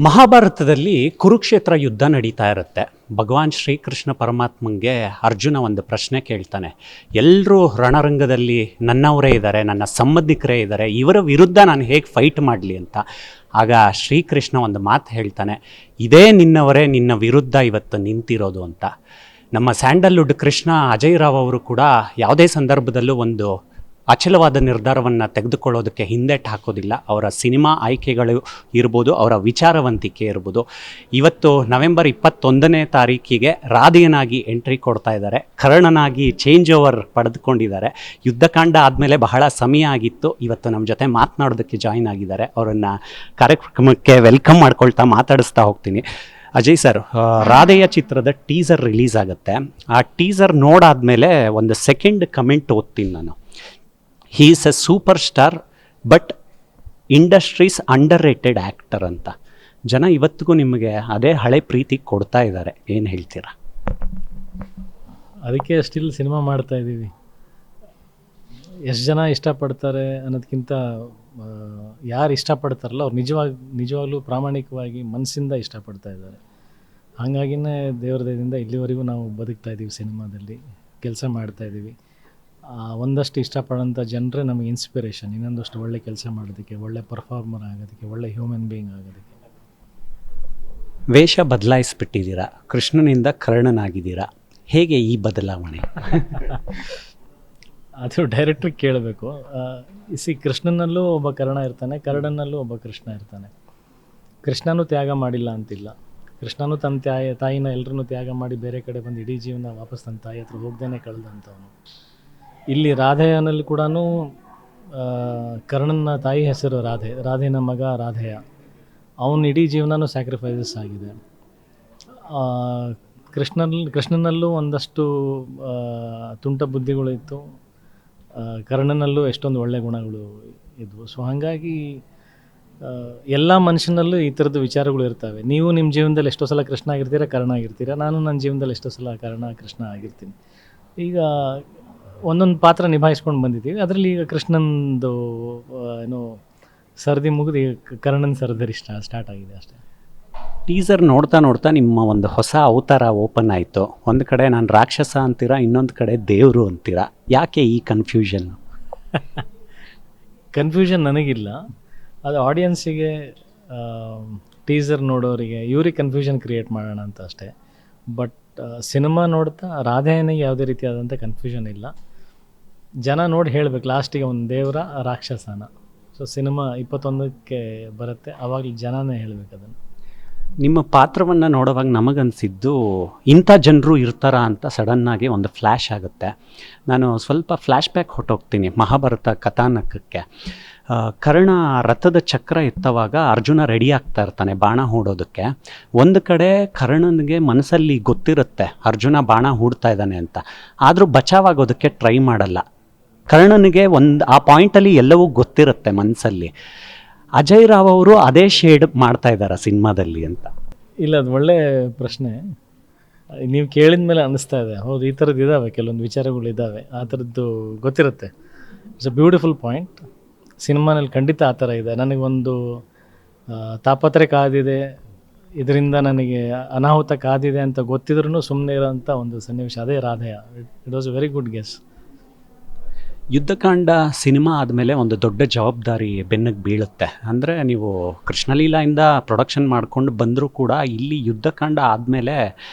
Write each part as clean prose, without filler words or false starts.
ಮಹಾಭಾರತದಲ್ಲಿ ಕುರುಕ್ಷೇತ್ರ ಯುದ್ಧ ನಡೀತಾ ಇರುತ್ತೆ. ಭಗವಾನ್ ಶ್ರೀಕೃಷ್ಣ ಪರಮಾತ್ಮಂಗೆ ಅರ್ಜುನ ಒಂದು ಪ್ರಶ್ನೆ ಕೇಳ್ತಾನೆ. ಎಲ್ಲರೂ ರಣರಂಗದಲ್ಲಿ ನನ್ನವರೇ ಇದ್ದಾರೆ, ನನ್ನ ಸಂಬಂಧಿಕರೇ ಇದ್ದಾರೆ, ಇವರ ವಿರುದ್ಧ ನಾನು ಹೇಗೆ ಫೈಟ್ ಮಾಡಲಿ ಅಂತ. ಆಗ ಶ್ರೀಕೃಷ್ಣ ಒಂದು ಮಾತು ಹೇಳ್ತಾನೆ, ಇದೇ ನಿನ್ನವರೇ ನಿನ್ನ ವಿರುದ್ಧ ಇವತ್ತು ನಿಂತಿರೋದು ಅಂತ. ನಮ್ಮ ಸ್ಯಾಂಡಲ್ವುಡ್ ಕೃಷ್ಣ ಅಜಯ್ ರಾವ್ ಅವರು ಕೂಡ ಯಾವುದೇ ಸಂದರ್ಭದಲ್ಲೂ ಒಂದು ಅಚಲವಾದ ನಿರ್ಧಾರವನ್ನು ತೆಗೆದುಕೊಳ್ಳೋದಕ್ಕೆ ಹಿಂದೆಟ್ಟು ಹಾಕೋದಿಲ್ಲ. ಅವರ ಸಿನಿಮಾ ಆಯ್ಕೆಗಳು ಇರ್ಬೋದು, ಅವರ ವಿಚಾರವಂತಿಕೆ ಇರ್ಬೋದು. ಇವತ್ತು ನವೆಂಬರ್ 21ನೇ ತಾರೀಕಿಗೆ ರಾಧೆಯನಾಗಿ ಎಂಟ್ರಿ ಕೊಡ್ತಾ ಇದ್ದಾರೆ, ಕರ್ಣನಾಗಿ ಚೇಂಜ್ ಓವರ್ ಪಡೆದುಕೊಂಡಿದ್ದಾರೆ. ಯುದ್ಧಕಾಂಡ ಆದಮೇಲೆ ಬಹಳ ಸಮಯ ಆಗಿತ್ತು. ಇವತ್ತು ನಮ್ಮ ಜೊತೆ ಮಾತನಾಡೋದಕ್ಕೆ ಜಾಯಿನ್ ಆಗಿದ್ದಾರೆ. ಅವರನ್ನು ಕಾರ್ಯಕ್ರಮಕ್ಕೆ ವೆಲ್ಕಮ್ ಮಾಡ್ಕೊಳ್ತಾ ಮಾತಾಡಿಸ್ತಾ ಹೋಗ್ತೀನಿ. ಅಜಯ್ ಸರ್, ರಾಧೆಯ ಚಿತ್ರದ ಟೀಸರ್ ರಿಲೀಸ್ ಆಗುತ್ತೆ. ಆ ಟೀಸರ್ ನೋಡಾದ್ಮೇಲೆ ಒಂದು ಸೆಕೆಂಡ್ ಕಮೆಂಟ್ ಓದ್ತೀನಿ ನಾನು. He is A super star but industries under rated actor ಅಂತ. ಜನ ಇವತ್ತಿಗೂ ನಿಮಗೆ ಅದೇ ಹಳೆ ಪ್ರೀತಿ ಕೊಡ್ತಾ ಇದ್ದಾರೆ, ಏನು ಹೇಳ್ತೀರಾ? ಅದಕ್ಕೆ ಸ್ಟಿಲ್ ಸಿನಿಮಾ ಮಾಡ್ತಾ ಇದ್ದೀವಿ. ಎಷ್ಟು ಜನ ಇಷ್ಟಪಡ್ತಾರೆ ಅನ್ನೋದಕ್ಕಿಂತ ಯಾರು ಇಷ್ಟಪಡ್ತಾರಲ್ಲ ಅವ್ರು ನಿಜವಾಗ್ಲೂ ಪ್ರಾಮಾಣಿಕವಾಗಿ ಮನಸ್ಸಿಂದ ಇಷ್ಟಪಡ್ತಾ ಇದ್ದಾರೆ. ಹಾಗಾಗಿನೇ ದೇವ್ರ ದಯದಿಂದ ಇಲ್ಲಿವರೆಗೂ ನಾವು ಬದುಕ್ತಾ ಇದ್ದೀವಿ, ಸಿನಿಮಾದಲ್ಲಿ ಕೆಲಸ ಮಾಡ್ತಾಯಿದ್ದೀವಿ. ಒಂದಷ್ಟು ಇಷ್ಟಪಡೋಂಥ ಜನರೇ ನಮಗೆ ಇನ್ಸ್ಪಿರೇಷನ್, ಇನ್ನೊಂದಷ್ಟು ಒಳ್ಳೆ ಕೆಲಸ ಮಾಡೋದಕ್ಕೆ, ಒಳ್ಳೆ ಪರ್ಫಾರ್ಮರ್ ಆಗೋದಕ್ಕೆ, ಒಳ್ಳೆ ಹ್ಯೂಮನ್ ಬೀಯಿಂಗ್ ಆಗೋದಕ್ಕೆ. ವೇಷ ಬದಲಾಯಿಸ್ಬಿಟ್ಟಿದ್ದೀರಾ, ಕೃಷ್ಣನಿಂದ ಕರ್ಣನಾಗಿದ್ದೀರಾ. ಹೇಗೆ ಈ ಬದಲಾವಣೆ? ಅದು ಡೈರೆಕ್ಟ್ರಿಗೆ ಕೇಳಬೇಕು. ಕೃಷ್ಣನಲ್ಲೂ ಒಬ್ಬ ಕರ್ಣ ಇರ್ತಾನೆ, ಕರ್ಣನಲ್ಲೂ ಒಬ್ಬ ಕೃಷ್ಣ ಇರ್ತಾನೆ. ಕೃಷ್ಣನೂ ತ್ಯಾಗ ಮಾಡಿಲ್ಲ ಅಂತಿಲ್ಲ. ಕೃಷ್ಣನೂ ತನ್ನ ತಾಯಿನ ಎಲ್ಲರನ್ನೂ ತ್ಯಾಗ ಮಾಡಿ ಬೇರೆ ಕಡೆ ಬಂದು ಇಡೀ ಜೀವನ ವಾಪಸ್ ತನ್ನ ತಾಯಿ ಹತ್ರ ಹೋಗ್ದೇನೆ ಕಳೆದಂಥವನು. ಇಲ್ಲಿ ರಾಧೆಯನಲ್ಲಿ ಕೂಡ ಕರ್ಣನ ತಾಯಿ ಹೆಸರು ರಾಧೆನ ಮಗ ರಾಧೆಯ. ಅವನ ಇಡೀ ಜೀವನನೂ ಸ್ಯಾಕ್ರಿಫೈಸಸ್ ಆಗಿದೆ. ಕೃಷ್ಣನಲ್ಲೂ ಒಂದಷ್ಟು ತುಂಟ ಬುದ್ಧಿಗಳಿತ್ತು, ಕರ್ಣನಲ್ಲೂ ಎಷ್ಟೊಂದು ಒಳ್ಳೆಯ ಗುಣಗಳು ಇದ್ವು. ಸೊ ಹಾಗಾಗಿ ಎಲ್ಲ ಮನುಷ್ಯನಲ್ಲೂ ಈ ಥರದ್ದು ವಿಚಾರಗಳು ಇರ್ತವೆ. ನೀವು ನಿಮ್ಮ ಜೀವನದಲ್ಲಿ ಎಷ್ಟೋ ಸಲ ಕೃಷ್ಣ ಆಗಿರ್ತೀರ, ಕರ್ಣ ಆಗಿರ್ತೀರ. ನಾನು ನನ್ನ ಜೀವನದಲ್ಲಿ ಎಷ್ಟೋ ಸಲ ಕೃಷ್ಣ ಆಗಿರ್ತೀನಿ. ಈಗ ಒಂದೊಂದು ಪಾತ್ರ ನಿಭಾಯಿಸ್ಕೊಂಡು ಬಂದಿದ್ದೀವಿ. ಅದರಲ್ಲಿ ಈಗ ಕೃಷ್ಣಂದು ಏನೋ ಸರದಿ ಮುಗಿದು ಈಗ ಕರ್ಣನ ಸರದಿ ಸ್ಟಾರ್ಟ್ ಆಗಿದೆ ಅಷ್ಟೇ. ಟೀಸರ್ ನೋಡ್ತಾ ನೋಡ್ತಾ ನಿಮ್ಮ ಒಂದು ಹೊಸ ಅವತಾರ ಓಪನ್ ಆಯಿತು. ಒಂದು ಕಡೆ ನಾನು ರಾಕ್ಷಸ ಅಂತೀರಾ, ಇನ್ನೊಂದು ಕಡೆ ದೇವರು ಅಂತೀರಾ. ಯಾಕೆ ಈ ಕನ್ಫ್ಯೂಷನ್? ಕನ್ಫ್ಯೂಷನ್ ನನಗಿಲ್ಲ, ಅದು ಆಡಿಯನ್ಸಿಗೆ, ಟೀಸರ್ ನೋಡೋರಿಗೆ, ಇವ್ರಿಗೆ ಕನ್ಫ್ಯೂಷನ್ ಕ್ರಿಯೇಟ್ ಮಾಡೋಣ ಅಂತ ಅಷ್ಟೇ. ಬಟ್ ಸಿನಿಮಾ ನೋಡ್ತಾ ರಾಧೆಯನಿಗೆ ಯಾವುದೇ ರೀತಿಯಾದಂಥ ಕನ್ಫ್ಯೂಷನ್ ಇಲ್ಲ. ಜನ ನೋಡಿ ಹೇಳಬೇಕು ಲಾಸ್ಟಿಗೆ ಒಂದು ದೇವರ ರಾಕ್ಷಸನ. ಸೊ ಸಿನಿಮಾ 21ಕ್ಕೆ ಬರುತ್ತೆ, ಆವಾಗಲೂ ಜನನೇ ಹೇಳಬೇಕು ಅದನ್ನು. ನಿಮ್ಮ ಪಾತ್ರವನ್ನು ನೋಡುವಾಗ ನಮಗನ್ಸಿದ್ದು ಇಂಥ ಜನರು ಇರ್ತಾರಾ ಅಂತ ಸಡನ್ನಾಗಿ ಒಂದು ಫ್ಲ್ಯಾಶ್ ಆಗುತ್ತೆ. ನಾನು ಸ್ವಲ್ಪ ಫ್ಲ್ಯಾಶ್ ಬ್ಯಾಕ್ ಹೊಟ್ಟೋಗ್ತೀನಿ ಮಹಾಭಾರತ ಕಥಾನಕಕ್ಕೆ. ಕರ್ಣ ರಥದ ಚಕ್ರ ಎತ್ತವಾಗ ಅರ್ಜುನ ರೆಡಿ ಆಗ್ತಾ ಇರ್ತಾನೆ ಬಾಣ ಹೂಡೋದಕ್ಕೆ. ಒಂದು ಕಡೆ ಕರ್ಣನಿಗೆ ಮನಸ್ಸಲ್ಲಿ ಗೊತ್ತಿರುತ್ತೆ ಅರ್ಜುನ ಬಾಣ ಹೂಡ್ತಾ ಇದ್ದಾನೆ ಅಂತ, ಆದರೂ ಬಚಾವಾಗೋದಕ್ಕೆ ಟ್ರೈ ಮಾಡಲ್ಲ. ಕರ್ಣನಿಗೆ ಆ ಪಾಯಿಂಟಲ್ಲಿ ಎಲ್ಲವೂ ಗೊತ್ತಿರುತ್ತೆ ಮನಸ್ಸಲ್ಲಿ. ಅಜಯ್ ರಾವ್ ಅವರು ಅದೇ ಶೇಡ್ ಮಾಡ್ತಾ ಇದ್ದಾರೆ ಸಿನಿಮಾದಲ್ಲಿ ಅಂತ. ಇಲ್ಲ, ಅದು ಒಳ್ಳೆ ಪ್ರಶ್ನೆ. ನೀವು ಕೇಳಿದ ಮೇಲೆ ಅನ್ನಿಸ್ತಾ ಇದೆ, ಹೌದು ಈ ಥರದ್ದು ಇದ್ದಾವೆ, ಕೆಲವೊಂದು ವಿಚಾರಗಳು ಇದ್ದಾವೆ, ಆ ಥರದ್ದು ಗೊತ್ತಿರುತ್ತೆ. It's a beautiful point. ಸಿನಿಮಾನಲ್ಲಿ ಖಂಡಿತ ಆ ಥರ ಇದೆ. ನನಗೊಂದು ತಾಪತ್ರೆ ಕಾದಿದೆ, ಇದರಿಂದ ನನಗೆ ಅನಾಹುತ ಕಾದಿದೆ ಅಂತ ಗೊತ್ತಿದ್ರೂ ಸುಮ್ಮನೆ ಇರೋಂಥ ಒಂದು ಸನ್ನಿವೇಶ, ಅದೇ Radheya. It was a very good guess. Yuddhakaanda cinema ಆದಮೇಲೆ ಒಂದು ದೊಡ್ಡ ಜವಾಬ್ದಾರಿ ಬೆನ್ನಿಗೆ ಬೀಳುತ್ತೆ. ಅಂದರೆ ನೀವು ಕೃಷ್ಣಲೀಲಾಯಿಂದ ಪ್ರೊಡಕ್ಷನ್ ಮಾಡ್ಕೊಂಡು ಬಂದರೂ ಕೂಡ ಇಲ್ಲಿ ಯುದ್ಧಕಾಂಡ ಆದಮೇಲೆ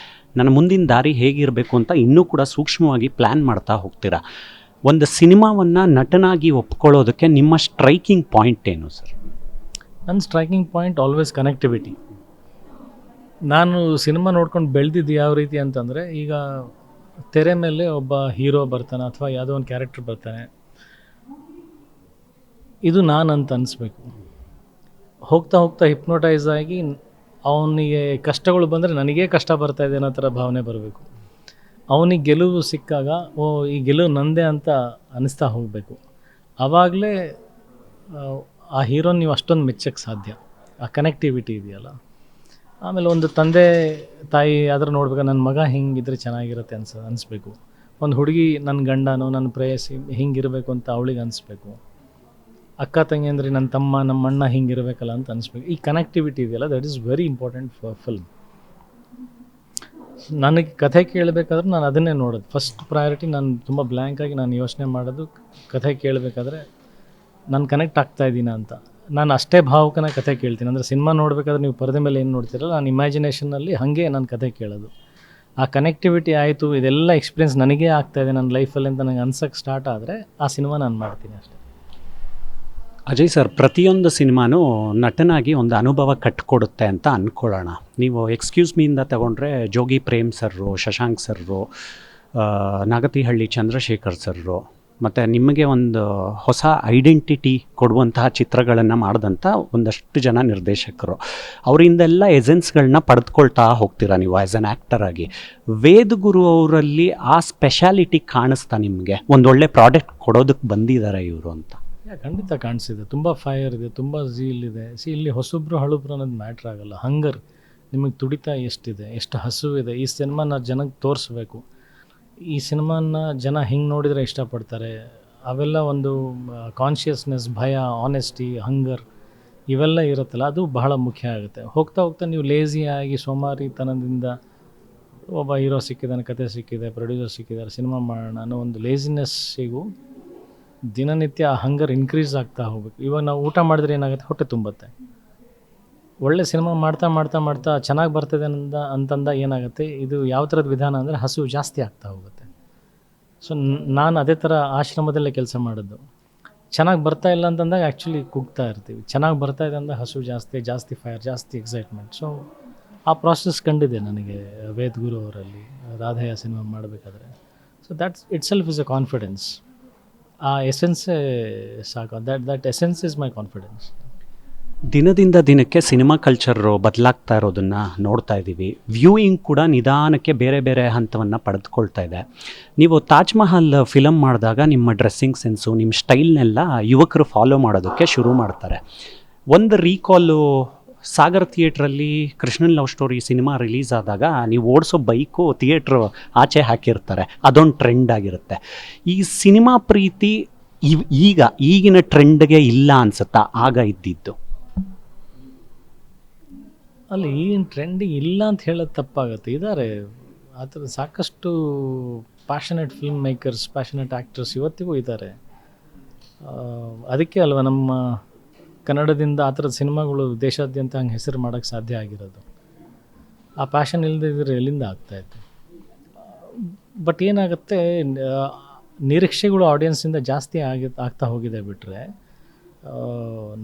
ನನ್ನ ಮುಂದಿನ ದಾರಿ ಹೇಗಿರಬೇಕು ಅಂತ ಇನ್ನೂ ಕೂಡ ಸೂಕ್ಷ್ಮವಾಗಿ ಪ್ಲ್ಯಾನ್ ಮಾಡ್ತಾ ಹೋಗ್ತೀರಾ. ಒಂದು ಸಿನಿಮಾವನ್ನು ನಟನಾಗಿ ಒಪ್ಕೊಳ್ಳೋದಕ್ಕೆ ನಿಮ್ಮ ಸ್ಟ್ರೈಕಿಂಗ್ ಪಾಯಿಂಟ್ ಏನು ಸರ್? ನನ್ನ ಸ್ಟ್ರೈಕಿಂಗ್ ಪಾಯಿಂಟ್ ಆಲ್ವೇಸ್ ಕನೆಕ್ಟಿವಿಟಿ. ನಾನು ಸಿನಿಮಾ ನೋಡ್ಕೊಂಡು ಬೆಳೆದಿದ್ದು ಯಾವ ರೀತಿ ಅಂತಂದರೆ, ಈಗ ತೆರೆ ಮೇಲೆ ಒಬ್ಬ ಹೀರೋ ಬರ್ತಾನೆ ಅಥವಾ ಯಾವುದೋ ಒಂದು ಕ್ಯಾರೆಕ್ಟರ್ ಬರ್ತಾನೆ, ಇದು ನಾನು ಅಂತ ಅನಿಸ್ಬೇಕು. ಹೋಗ್ತಾ ಹೋಗ್ತಾ ಹಿಪ್ನೋಟೈಸ್ ಆಗಿ ಅವನಿಗೆ ಕಷ್ಟಗಳು ಬಂದರೆ ನನಗೇ ಕಷ್ಟ ಬರ್ತಾಯಿದೆ ಅನ್ನೋ ಥರ ಭಾವನೆ ಬರಬೇಕು. ಅವನಿಗೆ ಗೆಲುವು ಸಿಕ್ಕಾಗ ಈ ಗೆಲುವು ನಂದೇ ಅಂತ ಅನ್ನಿಸ್ತಾ ಹೋಗಬೇಕು. ಆವಾಗಲೇ ಆ ಹೀರೋನ ನೀವು ಅಷ್ಟೊಂದು ಮೆಚ್ಚಕ್ಕೆ ಸಾಧ್ಯ. ಆ ಕನೆಕ್ಟಿವಿಟಿ ಇದೆಯಲ್ಲ. ಆಮೇಲೆ ಒಂದು ತಂದೆ ತಾಯಿ ಆದರೂ ನೋಡ್ಬೇಕು, ನನ್ನ ಮಗ ಹಿಂಗಿದ್ರೆ ಚೆನ್ನಾಗಿರುತ್ತೆ ಅನಿಸ್ಬೇಕು. ಒಂದು ಹುಡುಗಿ ನನ್ನ ಗಂಡನೋ ನನ್ನ ಪ್ರೇಯಸಿ ಹಿಂಗಿರಬೇಕು ಅಂತ ಅವಳಿಗೆ ಅನಿಸ್ಬೇಕು. ಅಕ್ಕ ತಂಗಿ ಅಂದರೆ ನನ್ನ ತಮ್ಮ ನಮ್ಮ ಅಣ್ಣ ಹಿಂಗಿರಬೇಕಲ್ಲ ಅಂತ ಅನಿಸ್ಬೇಕು. ಈ ಕನೆಕ್ಟಿವಿಟಿ ಇದೆಯಲ್ಲ, that is very important for film. ನನಗೆ ಕಥೆ ಕೇಳಬೇಕಾದ್ರೆ ನಾನು ಅದನ್ನೇ ನೋಡೋದು ಫಸ್ಟ್ ಪ್ರಯಾರಿಟಿ. ನಾನು ತುಂಬ ಬ್ಲ್ಯಾಂಕಾಗಿ ನಾನು ಯೋಚನೆ ಮಾಡೋದು ಕಥೆ ಕೇಳಬೇಕಾದ್ರೆ ನಾನು ಕನೆಕ್ಟ್ ಆಗ್ತಾ ಇದ್ದೀನಿ ಅಂತ. ನಾನು ಅಷ್ಟೇ ಭಾವುಕನ ಕಥೆ ಕೇಳ್ತೀನಿ. ಅಂದರೆ ಸಿನಿಮಾ ನೋಡಬೇಕಾದ್ರೆ ನೀವು ಪರದೆ ಮೇಲೆ ಏನು ನೋಡ್ತೀರಲ್ಲ, ನಾನು ಇಮ್ಯಾಜಿನೇಷನಲ್ಲಿ ಹಾಗೆ ನಾನು ಕಥೆ ಕೇಳೋದು. ಆ ಕನೆಕ್ಟಿವಿಟಿ ಆಯಿತು, ಇದೆಲ್ಲ ಎಕ್ಸ್ಪೀರಿಯೆನ್ಸ್ ನನಗೇ ಆಗ್ತಾಯಿದೆ ನನ್ನ ಲೈಫಲ್ಲಿ ಅಂತ ನನಗೆ ಅನ್ಸೋಕ್ಕೆ ಸ್ಟಾರ್ಟ್ ಆದರೆ ಆ ಸಿನಿಮಾ ನಾನು ಮಾಡ್ತೀನಿ ಅಷ್ಟೇ. ಅಜಯ್ ಸರ್, ಪ್ರತಿಯೊಂದು ಸಿನಿಮಾನೂ ನಟನಾಗಿ ಒಂದು ಅನುಭವ ಕಟ್ಕೊಡುತ್ತೆ ಅಂತ ಅಂದ್ಕೊಳ್ಳೋಣ. ನೀವು ಎಕ್ಸ್ಕ್ಯೂಸ್ ಮೀಯಿಂದ ತಗೊಂಡ್ರೆ Jogi Prem sir, Shashank sir, Nagathihalli Chandrashekhar sir, ಮತ್ತು ನಿಮಗೆ ಒಂದು ಹೊಸ ಐಡೆಂಟಿಟಿ ಕೊಡುವಂತಹ ಚಿತ್ರಗಳನ್ನು ಮಾಡಿದಂಥ ಒಂದಷ್ಟು ಜನ ನಿರ್ದೇಶಕರು, ಅವರಿಂದೆಲ್ಲ ಎಸೆನ್ಸ್ಗಳನ್ನ ಪಡೆದುಕೊಳ್ತಾ ಹೋಗ್ತೀರಾ ನೀವು ಆ್ಯಸ್ ಅನ್ ಆ್ಯಕ್ಟರ್ ಆಗಿ. ವೇದಗುರು ಅವರಲ್ಲಿ ಆ ಸ್ಪೆಷಾಲಿಟಿ ಕಾಣಿಸ್ತಾ ನಿಮಗೆ? ಒಂದೊಳ್ಳೆ ಪ್ರಾಡಕ್ಟ್ ಕೊಡೋದಕ್ಕೆ ಬಂದಿದ್ದಾರೆ ಇವರು ಅಂತ? ಖಂಡಿತ ಕಾಣಿಸಿದೆ. ತುಂಬ ಫೈರ್ ಇದೆ, ತುಂಬ ಝೀಲ್ ಇದೆ. ಇಲ್ಲಿ ಹೊಸಬ್ರು ಹಳುಬ್ರು ಅನ್ನೋದು ಮ್ಯಾಟ್ರ್ ಆಗಲ್ಲ. ಹಂಗರ್, ನಿಮಗೆ ತುಡಿತ ಎಷ್ಟಿದೆ, ಎಷ್ಟು ಹಸುವಿದೆ, ಈ ಸಿನಿಮಾನ ಜನಕ್ಕೆ ತೋರಿಸ್ಬೇಕು, ಈ ಸಿನಿಮಾನ ಜನ ಹಿಂಗೆ ನೋಡಿದರೆ ಇಷ್ಟಪಡ್ತಾರೆ, ಅವೆಲ್ಲ ಒಂದು ಕಾನ್ಷಿಯಸ್ನೆಸ್, ಭಯ, ಆನೆಸ್ಟಿ, ಹಂಗರ್ ಇವೆಲ್ಲ ಇರುತ್ತಲ್ಲ, ಅದು ಬಹಳ ಮುಖ್ಯ ಆಗುತ್ತೆ. ಹೋಗ್ತಾ ಹೋಗ್ತಾ ನೀವು ಲೇಸಿಯಾಗಿ ಸೋಮಾರಿತನದಿಂದ ಒಬ್ಬ ಹೀರೋ ಸಿಕ್ಕಿದ್ದಾನೆ, ಕತೆ ಸಿಕ್ಕಿದೆ, ಪ್ರೊಡ್ಯೂಸರ್ ಸಿಕ್ಕಿದ್ದಾರೆ, ಸಿನಿಮಾ ಮಾಡೋಣ ಅನ್ನೋ ಒಂದು ಲೇಸಿನೆಸ್ಸಿಗೂ ದಿನನಿತ್ಯ ಆ ಹಂಗರ್ ಇನ್ಕ್ರೀಸ್ ಆಗ್ತಾ ಹೋಗ್ಬೇಕು. ಇವಾಗ ನಾವು ಊಟ ಮಾಡಿದ್ರೆ ಏನಾಗುತ್ತೆ, ಹೊಟ್ಟೆ ತುಂಬುತ್ತೆ. ಒಳ್ಳೆ ಸಿನಿಮಾ ಮಾಡ್ತಾ ಮಾಡ್ತಾ ಮಾಡ್ತಾ ಚೆನ್ನಾಗಿ ಬರ್ತದೆ ಅಂತಂದ ಏನಾಗುತ್ತೆ, ಇದು ಯಾವ ಥರದ ವಿಧಾನ ಅಂದರೆ ಹಸಿವು ಜಾಸ್ತಿ ಆಗ್ತಾ ಹೋಗುತ್ತೆ. ಸೊ ನಾನು ಅದೇ ಥರ ಆಶ್ರಮದಲ್ಲೇ ಕೆಲಸ ಮಾಡೋದು. ಚೆನ್ನಾಗಿ ಬರ್ತಾ ಇಲ್ಲ ಅಂತಂದಾಗ ಆ್ಯಕ್ಚುಲಿ ಕುಗ್ತಾ ಇರ್ತೀವಿ, ಚೆನ್ನಾಗಿ ಬರ್ತಾ ಇದೆ ಅಂದಾಗ ಹಸಿವು ಜಾಸ್ತಿ, ಜಾಸ್ತಿ ಫೈರ್, ಜಾಸ್ತಿ ಎಕ್ಸೈಟ್ಮೆಂಟ್. ಸೊ ಆ ಪ್ರಾಸೆಸ್ ಕಂಡಿದೆ ನನಗೆ ವೇದಗುರು ಅವರಲ್ಲಿ ರಾಧೆಯ ಸಿನಿಮಾ ಮಾಡಬೇಕಾದ್ರೆ. So that's it self is A confidence. ಆ ಎಸೆನ್ಸೇ ಸಾಕು. That essence is my confidence. ದಿನದಿಂದ ದಿನಕ್ಕೆ ಸಿನಿಮಾ ಕಲ್ಚರು ಬದಲಾಗ್ತಾ ಇರೋದನ್ನು ನೋಡ್ತಾ ಇದ್ದೀವಿ. ವ್ಯೂಯಿಂಗ್ ಕೂಡ ನಿಧಾನಕ್ಕೆ ಬೇರೆ ಬೇರೆ ಹಂತವನ್ನು ಪಡೆದುಕೊಳ್ತಾ ಇದೆ. ನೀವು ತಾಜ್ ಮಹಲ್ ಫಿಲಮ್ ಮಾಡಿದಾಗ ನಿಮ್ಮ ಡ್ರೆಸ್ಸಿಂಗ್ ಸೆನ್ಸು, ನಿಮ್ಮ ಸ್ಟೈಲ್ನೆಲ್ಲ ಯುವಕರು ಫಾಲೋ ಮಾಡೋದಕ್ಕೆ ಶುರು ಮಾಡ್ತಾರೆ. ಒಂದು ರೀಕಾಲು, ಸಾಗರ್ ಥಿಯೇಟ್ರಲ್ಲಿ Krishnan love story cinema release ಆದಾಗ ನೀವು ಓಡಿಸೋ ಬೈಕು ಥಿಯೇಟ್ರು ಆಚೆ ಹಾಕಿರ್ತಾರೆ, ಅದೊಂದು ಟ್ರೆಂಡ್ ಆಗಿರುತ್ತೆ. ಈ ಸಿನಿಮಾ ಪ್ರೀತಿ ಈಗಿನ ಟ್ರೆಂಡ್ಗೆ ಇಲ್ಲ ಅನ್ಸುತ್ತಾ, ಆಗ ಇದ್ದಿದ್ದು? ಅಲ್ಲಿ ಏನು ಟ್ರೆಂಡಿಂಗ್ ಇಲ್ಲ ಅಂತ ಹೇಳೋದು ತಪ್ಪಾಗುತ್ತೆ. ಇದ್ದಾರೆ ಆ ಥರ ಸಾಕಷ್ಟು passionate film makers, passionate actors ಇವತ್ತಿಗೂ ಇದ್ದಾರೆ. ಅದಕ್ಕೆ ಅಲ್ವಾ ನಮ್ಮ ಕನ್ನಡದಿಂದ ಆ ಥರದ ಸಿನಿಮಾಗಳು ದೇಶಾದ್ಯಂತ ಹಂಗೆ ಹೆಸರು ಮಾಡೋಕ್ಕೆ ಸಾಧ್ಯ ಆಗಿರೋದು. ಆ ಪ್ಯಾಷನ್ ಇಲ್ಲದಿದ್ದರೆ ಎಲ್ಲಿಂದ ಆಗ್ತಾಯಿತ್ತು. ಬಟ್ ಏನಾಗುತ್ತೆ, ನಿರೀಕ್ಷೆಗಳು ಆಡಿಯನ್ಸಿಂದ ಜಾಸ್ತಿ ಆಗ್ತಾ ಹೋಗಿದೆ ಬಿಟ್ಟರೆ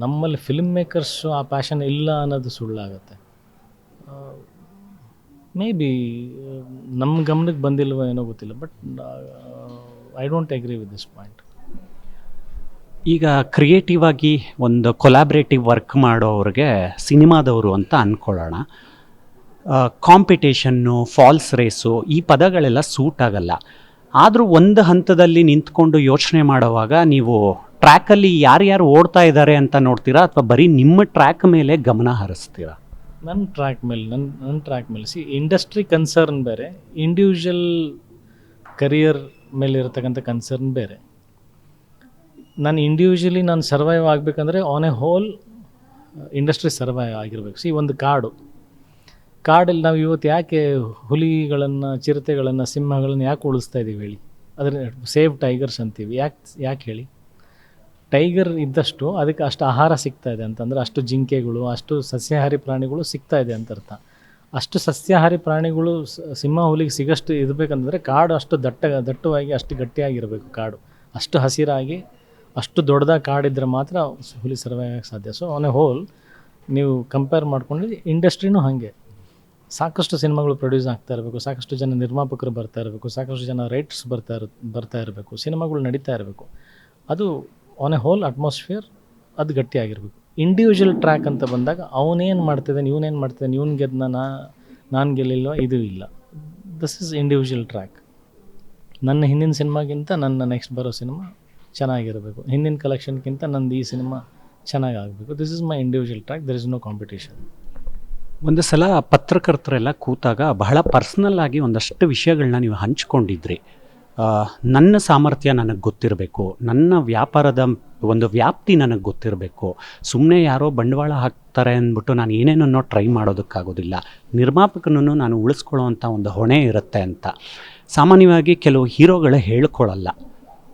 ನಮ್ಮಲ್ಲಿ ಫಿಲ್ಮ್ ಮೇಕರ್ಸು ಆ ಪ್ಯಾಷನ್ ಇಲ್ಲ ಅನ್ನೋದು ಸುಳ್ಳಾಗುತ್ತೆ. ಮೇ ಬಿ ನಮ್ಮ ಗಮನಕ್ಕೆ ಬಂದಿಲ್ವೋ ಏನೋ ಗೊತ್ತಿಲ್ಲ, but I don't agree with this point. ಈಗ ಕ್ರಿಯೇಟಿವ್ ಆಗಿ ಒಂದು ಕೊಲಾಬ್ರೇಟಿವ್ ವರ್ಕ್ ಮಾಡೋರಿಗೆ ಸಿನಿಮಾದವರು ಅಂತ ಅಂದ್ಕೊಳ್ಳೋಣ. ಕಾಂಪಿಟೇಷನ್ನು, ಫಾಲ್ಸ್ ರೇಸು, ಈ ಪದಗಳೆಲ್ಲ ಸೂಟ್ ಆಗಲ್ಲ. ಆದರೂ ಒಂದು ಹಂತದಲ್ಲಿ ನಿಂತ್ಕೊಂಡು ಯೋಚನೆ ಮಾಡುವಾಗ ನೀವು ಟ್ರ್ಯಾಕಲ್ಲಿ ಯಾರ್ಯಾರು ಓಡ್ತಾ ಇದ್ದಾರೆ ಅಂತ ನೋಡ್ತೀರಾ, ಅಥವಾ ಬರೀ ನಿಮ್ಮ ಟ್ರ್ಯಾಕ್ ಮೇಲೆ ಗಮನ ಹರಿಸ್ತೀರಾ? ನನ್ನ ಟ್ರ್ಯಾಕ್ ಮೇಲೆ ಸಿ, ಇಂಡಸ್ಟ್ರಿ ಕನ್ಸರ್ನ್ ಬೇರೆ, ಇಂಡಿವಿಜುವಲ್ ಕರಿಯರ್ ಮೇಲೆ ಇರತಕ್ಕಂಥ ಕನ್ಸರ್ನ್ ಬೇರೆ. ನಾನು ಇಂಡಿವಿಜುವಲಿ ನಾನು ಸರ್ವೈವ್ ಆಗಬೇಕಂದ್ರೆ on a whole industry survive ಆಗಿರಬೇಕು. ಸಿ, ಒಂದು ಕಾಡಲ್ಲಿ ನಾವು ಇವತ್ತು ಯಾಕೆ ಹುಲಿಗಳನ್ನು, ಚಿರತೆಗಳನ್ನು, ಸಿಂಹಗಳನ್ನು ಯಾಕೆ ಉಳಿಸ್ತಾ ಇದ್ದೀವಿ ಹೇಳಿ? ಅದರ ಸೇವ್ ಟೈಗರ್ಸ್ ಅಂತೀವಿ. ಯಾಕೆ ಹೇಳಿ? ಟೈಗರ್ ಇದ್ದಷ್ಟು ಅದಕ್ಕೆ ಅಷ್ಟು ಆಹಾರ ಸಿಗ್ತಾ ಇದೆ ಅಂತಂದರೆ, ಅಷ್ಟು ಜಿಂಕೆಗಳು, ಅಷ್ಟು ಸಸ್ಯಾಹಾರಿ ಪ್ರಾಣಿಗಳು ಸಿಗ್ತಾ ಇದೆ ಅಂತ ಅರ್ಥ. ಅಷ್ಟು ಸಸ್ಯಾಹಾರಿ ಪ್ರಾಣಿಗಳು ಸಿಂಹ, ಹುಲಿಗೆ ಸಿಗಷ್ಟು ಇರಬೇಕಂತಂದರೆ ಕಾಡು ಅಷ್ಟು ದಟ್ಟವಾಗಿ, ಅಷ್ಟು ಗಟ್ಟಿಯಾಗಿರಬೇಕು. ಕಾಡು ಅಷ್ಟು ಹಸಿರಾಗಿ, ಅಷ್ಟು ದೊಡ್ಡದಾಗಿ ಕಾಡಿದ್ರೆ ಮಾತ್ರ ಹುಲಿ ಸರ್ವೈವ್ ಆಗೋಕ್ಕೆ ಸಾಧ್ಯ. ಸೊ ಆನ್ ಎ ಹೋಲ್ ನೀವು ಕಂಪೇರ್ ಮಾಡ್ಕೊಂಡ್ರೆ ಇಂಡಸ್ಟ್ರಿನೂ ಹಾಗೆ. ಸಾಕಷ್ಟು ಸಿನಿಮಾಗಳು ಪ್ರೊಡ್ಯೂಸ್ ಆಗ್ತಾ ಇರಬೇಕು, ಸಾಕಷ್ಟು ಜನ ನಿರ್ಮಾಪಕರು ಬರ್ತಾ ಇರಬೇಕು, ಸಾಕಷ್ಟು ಜನ ರೈಟರ್ಸ್ ಬರ್ತಾ ಇರಬೇಕು, ಸಿನಿಮಾಗಳು ನಡೀತಾ ಇರಬೇಕು. ಅದು ಆನ್ ಎ ಹೋಲ್ ಅಟ್ಮಾಸ್ಫಿಯರ್ ಅದು ಗಟ್ಟಿಯಾಗಿರಬೇಕು. ಇಂಡಿವಿಜುವಲ್ ಟ್ರ್ಯಾಕ್ ಅಂತ ಬಂದಾಗ ಅವನೇನು ಮಾಡ್ತಿದ್ದಾನೆ, ಇವನೇನು ಮಾಡ್ತಿದ್ದಾನೆ, ಇವನು ಗೆದ್ದ ನಾನು ಗೆಲ್ಲಿಲ್ವ, ಇದು ಇಲ್ಲ. This is individual track. ನನ್ನ ಹಿಂದಿನ ಸಿನಿಮಾಗಿಂತ ನನ್ನ ನೆಕ್ಸ್ಟ್ ಬರೋ ಸಿನಿಮಾ ಚೆನ್ನಾಗಿರಬೇಕು, ಹಿಂದಿನ ಕಲೆಕ್ಷನ್ಗಿಂತ ನಂದು ಈ ಸಿನಿಮಾ ಚೆನ್ನಾಗಿ ಆಗಬೇಕು. This is my individual track, there is no competition. ಒಂದು ಸಲ ಪತ್ರಕರ್ತರೆಲ್ಲ ಕೂತಾಗ ಬಹಳ ಪರ್ಸ್ನಲ್ ಆಗಿ ಒಂದಷ್ಟು ವಿಷಯಗಳನ್ನ ನೀವು ಹಂಚ್ಕೊಂಡಿದ್ರಿ. ನನ್ನ ಸಾಮರ್ಥ್ಯ ನನಗೆ ಗೊತ್ತಿರಬೇಕು, ನನ್ನ ವ್ಯಾಪಾರದ ಒಂದು ವ್ಯಾಪ್ತಿ ನನಗೆ ಗೊತ್ತಿರಬೇಕು. ಸುಮ್ಮನೆ ಯಾರೋ ಬಂಡವಾಳ ಹಾಕ್ತಾರೆ ಅಂದ್ಬಿಟ್ಟು ನಾನು ಏನೇನನ್ನೋ ಟ್ರೈ ಮಾಡೋದಕ್ಕಾಗೋದಿಲ್ಲ. ನಿರ್ಮಾಪಕನನ್ನು ನಾನು ಉಳಿಸ್ಕೊಳ್ಳೋವಂಥ ಒಂದು ಹೊಣೆ ಇರುತ್ತೆ ಅಂತ. ಸಾಮಾನ್ಯವಾಗಿ ಕೆಲವು ಹೀರೋಗಳು ಹೇಳ್ಕೊಳ್ಳಲ್ಲ,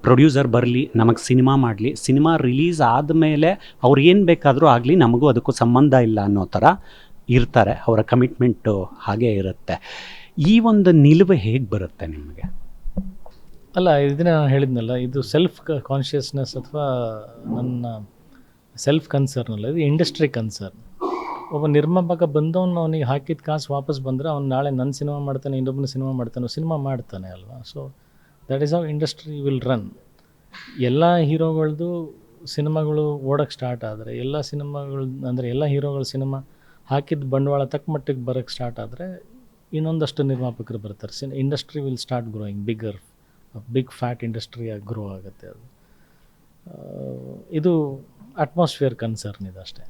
ಪ್ರೊಡ್ಯೂಸರ್ ಬರಲಿ ನಮಗೆ ಸಿನಿಮಾ ಮಾಡಲಿ, ಸಿನಿಮಾ ರಿಲೀಸ್ ಆದಮೇಲೆ ಅವ್ರು ಏನು ಬೇಕಾದರೂ ಆಗಲಿ ನಮಗೂ ಅದಕ್ಕೂ ಸಂಬಂಧ ಇಲ್ಲ ಅನ್ನೋ ಥರ ಇರ್ತಾರೆ. ಅವರ ಕಮಿಟ್ಮೆಂಟು ಹಾಗೇ ಇರುತ್ತೆ. ಈ ಒಂದು ನಿಲುವು ಹೇಗೆ ಬರುತ್ತೆ ನಿಮಗೆ? ಅಲ್ಲ, ಇದನ್ನ ನಾನು ಹೇಳಿದ್ನಲ್ಲ, ಇದು ಸೆಲ್ಫ್ ಕಾನ್ಷಿಯಸ್ನೆಸ್ ಅಥವಾ ನನ್ನ ಸೆಲ್ಫ್ ಕನ್ಸರ್ನ್ ಅಲ್ಲ, ಇದು ಇಂಡಸ್ಟ್ರಿ ಕನ್ಸರ್ನ್. ಒಬ್ಬ ನಿರ್ಮಾಪಕ ಬಂದವನು ಅವನಿಗೆ ಹಾಕಿದ ಕಾಸು ವಾಪಸ್ ಬಂದರೆ ಅವ್ನು ನಾಳೆ ನನ್ನ ಸಿನಿಮಾ ಮಾಡ್ತಾನೆ, ಇನ್ನೊಬ್ಬನ ಸಿನಿಮಾ ಮಾಡ್ತಾನೆ ಅಲ್ವಾ. So that is how industry will run. ಎಲ್ಲ ಹೀರೋಗಳದ್ದು ಸಿನಿಮಾಗಳು ಓಡೋಕ್ಕೆ ಸ್ಟಾರ್ಟ್ ಆದರೆ, ಎಲ್ಲ ಸಿನಿಮಾಗಳು ಅಂದರೆ ಎಲ್ಲ ಹೀರೋಗಳ ಸಿನಿಮಾ ಹಾಕಿದ ಬಂಡವಾಳ ತಕ್ಕ ಮಟ್ಟಿಗೆ ಬರೋಕ್ಕೆ ಸ್ಟಾರ್ಟ್ ಆದರೆ ಇನ್ನೊಂದಷ್ಟು ನಿರ್ಮಾಪಕರು ಬರ್ತಾರೆ. Industry will start growing bigger, big fat ಇಂಡಸ್ಟ್ರಿಯಾಗಿ ಗ್ರೋ ಆಗುತ್ತೆ. ಅದು ಇದು ಅಟ್ಮಾಸ್ಫಿಯರ್ ಕನ್ಸರ್ನ್ ಇದೆ ಅಷ್ಟೇ.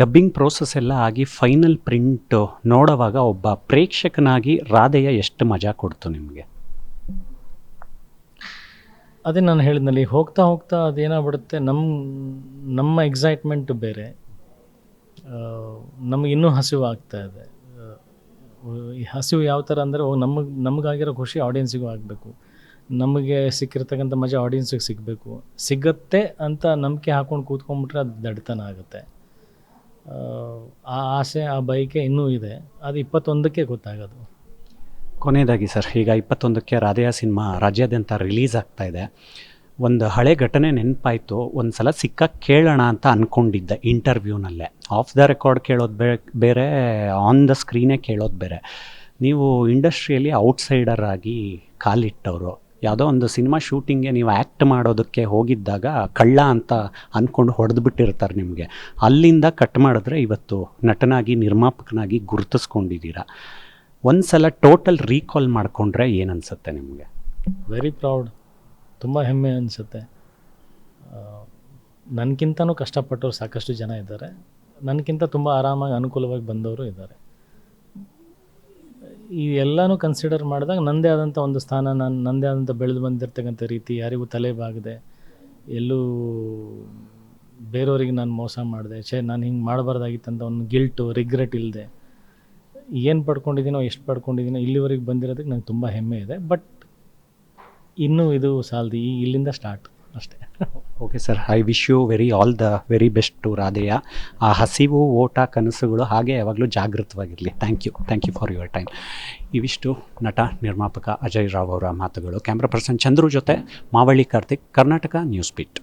ಡಬ್ಬಿಂಗ್ ಪ್ರೋಸೆಸ್ ಎಲ್ಲ ಆಗಿ ಫೈನಲ್ ಪ್ರಿಂಟ್ ನೋಡುವಾಗ ಒಬ್ಬ ಪ್ರೇಕ್ಷಕನಾಗಿ ರಾಧೆಯ ಎಷ್ಟು ಮಜಾ ಕೊಡ್ತು ನಿಮಗೆ? ಅದೇ ನಾನು ಹೇಳಿದ್ನಲ್ಲಿ, ಹೋಗ್ತಾ ಹೋಗ್ತಾ ಅದೇನಾಗ್ಬಿಡುತ್ತೆ, ನಮ್ಮ ಎಕ್ಸೈಟ್ಮೆಂಟ್ ಬೇರೆ, ನಮಗೆ ಇನ್ನೂ ಹಸಿವು ಆಗ್ತಾ ಇದೆ. ಈ ಹಸಿವು ಯಾವ ಥರ ಅಂದರೆ ನಮಗಾಗಿರೋ ಖುಷಿ ಆಡಿಯನ್ಸಿಗೂ ಆಗಬೇಕು, ನಮಗೆ ಸಿಕ್ಕಿರ್ತಕ್ಕಂಥ ಮಜಾ ಆಡಿಯನ್ಸಿಗೆ ಸಿಗುತ್ತೆ ಅಂತ ನಂಬಿಕೆ ಹಾಕ್ಕೊಂಡು ಕೂತ್ಕೊಂಡ್ಬಿಟ್ರೆ ಅದು ದಡ್ತನ ಆಗುತ್ತೆ. ಆ ಆಸೆ, ಆ ಬಯಕೆ ಇನ್ನೂ ಇದೆ, ಅದು 21ಕ್ಕೆ ಗೊತ್ತಾಗೋದು. ಕೊನೆಯದಾಗಿ ಸರ್, ಈಗ 21ಕ್ಕೆ ರಾಧೆಯ ಸಿನಿಮಾ ರಾಜ್ಯಾದ್ಯಂತ ರಿಲೀಸ್ ಆಗ್ತಾ ಇದೆ. ಒಂದು ಹಳೆ ಘಟನೆ ನೆನಪಾಯಿತು. ಒಂದು ಸಲ ಕೇಳೋಣ ಅಂತ ಅಂದ್ಕೊಂಡಿದ್ದೆ ಇಂಟರ್ವ್ಯೂನಲ್ಲೇ. ಆಫ್ ದ ರೆಕಾರ್ಡ್ ಕೇಳೋದು ಬೇರೆ, ಆನ್ ದ ಸ್ಕ್ರೀನೇ ಕೇಳೋದು ಬೇರೆ. ನೀವು ಇಂಡಸ್ಟ್ರಿಯಲ್ಲಿ ಔಟ್ಸೈಡರ್ ಆಗಿ ಕಾಲಿಟ್ಟವರು, ಯಾವುದೋ ಒಂದು ಸಿನಿಮಾ ಶೂಟಿಂಗ್ಗೆ ನೀವು ಆ್ಯಕ್ಟ್ ಮಾಡೋದಕ್ಕೆ ಹೋಗಿದ್ದಾಗ ಕಳ್ಳ ಅಂತ ಅಂದ್ಕೊಂಡು ಹೊಡೆದ್ಬಿಟ್ಟಿರ್ತಾರೆ ನಿಮಗೆ. ಅಲ್ಲಿಂದ ಕಟ್ ಮಾಡಿದ್ರೆ ಇವತ್ತು ನಟನಾಗಿ ನಿರ್ಮಾಪಕನಾಗಿ ಗುರುತಿಸ್ಕೊಂಡಿದ್ದೀರಾ. ಒಂದು ಸಲ ಟೋಟಲ್ ರೀಕಾಲ್ ಮಾಡಿಕೊಂಡ್ರೆ ಏನನ್ಸುತ್ತೆ ನಿಮಗೆ? ವೆರಿ ಪ್ರೌಡ್, ತುಂಬ ಹೆಮ್ಮೆ ಅನಿಸುತ್ತೆ. ನನಗಿಂತನೂ ಕಷ್ಟಪಟ್ಟವ್ರು ಸಾಕಷ್ಟು ಜನ ಇದ್ದಾರೆ, ನನಗಿಂತ ತುಂಬ ಆರಾಮಾಗಿ ಅನುಕೂಲವಾಗಿ ಬಂದವರು ಇದ್ದಾರೆ. ಈ ಎಲ್ಲನೂ ಕನ್ಸಿಡರ್ ಮಾಡಿದಾಗ ನನ್ನದೇ ಆದಂಥ ಒಂದು ಸ್ಥಾನ, ನನ್ನದೇ ಆದಂಥ ಬೆಳೆದು ಬಂದಿರ್ತಕ್ಕಂಥ ರೀತಿ, ಯಾರಿಗೂ ತಲೆ ಬಾಗದೆ, ಎಲ್ಲೂ ಬೇರೆಯವರಿಗೆ ನಾನು ಮೋಸ ಮಾಡಿದೆ, ನಾನು ಹಿಂಗೆ ಮಾಡಬಾರ್ದಾಗಿತ್ತಂತ ಒಂದು ಗಿಲ್ಟು, ರಿಗ್ರೆಟ್ ಇಲ್ಲದೆ ಏನು ಪಡ್ಕೊಂಡಿದ್ದೀನೋ, ಎಷ್ಟು ಪಡ್ಕೊಂಡಿದ್ದೀನೋ, ಇಲ್ಲಿವರೆಗೆ ಬಂದಿರೋದಕ್ಕೆ ನಂಗೆ ತುಂಬ ಹೆಮ್ಮೆ ಇದೆ. ಬಟ್ ಇನ್ನೂ ಇದು ಸಾಲದು, ಇಲ್ಲಿಂದ ಸ್ಟಾರ್ಟ್ ಅಷ್ಟೇ. Okay sir, I wish you all the very best to Radheya. ಆ ಹಸಿವು, ಓಟ, ಕನಸುಗಳು ಹಾಗೆ ಯಾವಾಗಲೂ ಜಾಗೃತವಾಗಿರಲಿ. Thank you for your time. ಇವಿಷ್ಟು ನಟ ನಿರ್ಮಾಪಕ ಅಜಯ್ ರಾವ್ ಅವರ ಮಾತುಗಳು. ಕ್ಯಾಮ್ರಾ ಪರ್ಸನ್ ಚಂದ್ರು ಜೊತೆ ಮಾವಳ್ಳಿ ಕಾರ್ತಿಕ್, ಕರ್ನಾಟಕ ನ್ಯೂಸ್ ಬೀಟ್.